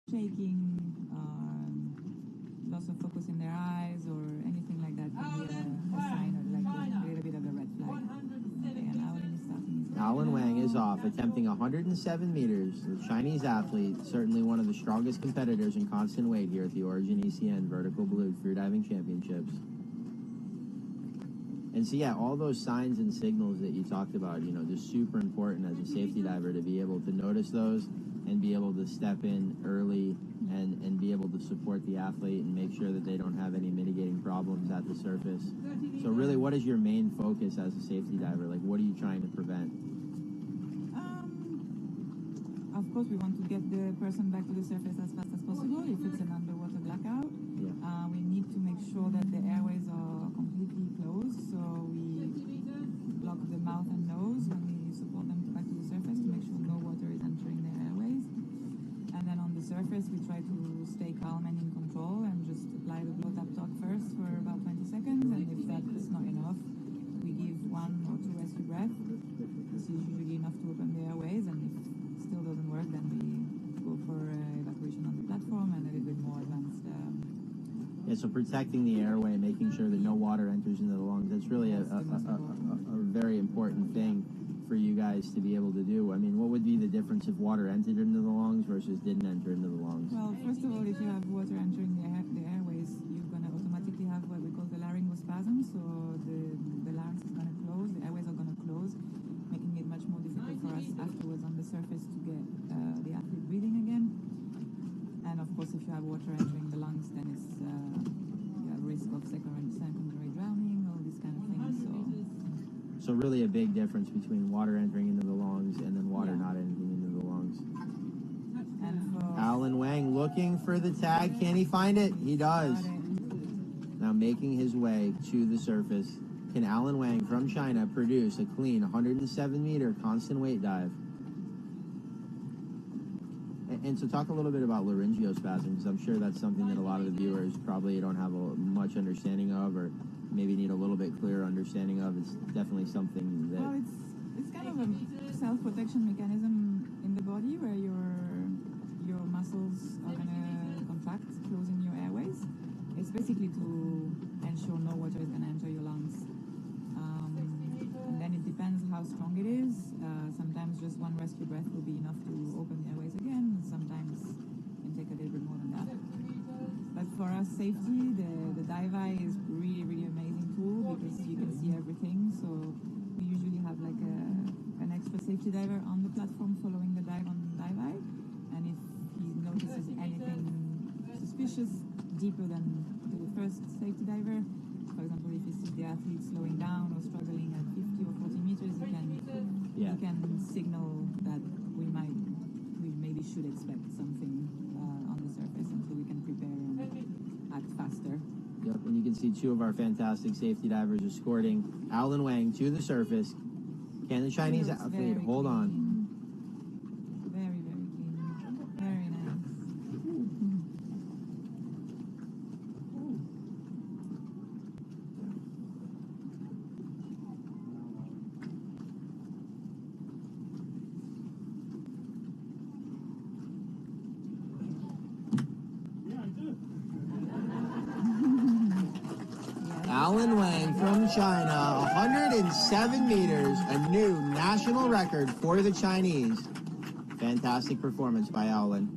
shaking, loss of focus in their eyes, or anything like that can be a sign of like a little bit of a red flag. Okay, and Alan is starting his Alan Wang is off, attempting 107 meters. The Chinese athlete, certainly one of the strongest competitors in constant weight here at the Origin ECN Vertical Blue Freediving Championships. And so, yeah, all those signs and signals that you talked about, you know, just super important as a safety diver to be able to notice those and be able to step in early and be able to support the athlete and make sure that they don't have any mitigating problems at the surface. So really, what is your main focus as a safety diver? Like, what are you trying to prevent? Of course, we want to get the person back to the surface as fast as possible. If it's an underwater blackout, we need to make sure that the airways are completely closed. So we block the mouth and nose when we support them back to the surface to make sure no water is entering the airways. And then on the surface, we try to stay calm and in control and just apply the blow tap talk first for about 20 seconds. And if that's not enough, we give 1 or 2 rescue breaths. This is usually enough to open the airways, and if it still doesn't work, then we go for evacuation on the platform and a little bit more advanced. Yeah, so protecting the airway, making sure that no water enters into the lungs, that's really a very important thing for you guys to be able to do. I mean, what would be the difference if water entered into the lungs versus didn't enter into the lungs? Well, first of all, if you have water entering the airways, you're going to automatically have what we call the laryngospasm. So the larynx is going to close, the airways are going to close, making it much more difficult for us afterwards on the surface to get the athlete breathing again. And of course, if you have water entering the lungs, then it's you have risk of secondary drowning, all these kind of things. So really a big difference between water entering into the lungs and then water not entering into the lungs. And Alan Wang looking for the tag. Can he find it? He does. Now making his way to the surface. Can Alan Wang from China produce a clean 107-meter constant weight dive? And so talk a little bit about laryngeospasm, because I'm sure that's something that a lot of the viewers probably don't have much understanding of, or maybe need a little bit clearer understanding of. It's definitely something that... Well, it's kind of a self-protection mechanism in the body where your muscles are going to contract, closing your airways. It's basically to ensure no water is going to enter your lungs. And then it depends how strong it is. Sometimes just 1 rescue breath will be enough to open the airways again. Sometimes it can take a little bit more than that. But for us, safety, the dive eye is really, really amazing tool because you can see everything. So we usually have like an extra safety diver on the platform following the dive on dive eye. And if he notices anything suspicious deeper than the first safety diver, for example, if he sees the athlete slowing down or struggling at 50 or 40 meters, he can signal that we maybe should expect something on the surface, and so we can prepare and act faster. Yep, and you can see 2 of our fantastic safety divers escorting Alan Wang to the surface. Can the Chinese athlete hold on? Very, very clean. Very nice. Alan Wang from China, 107 meters, a new national record for the Chinese. Fantastic performance by Alan.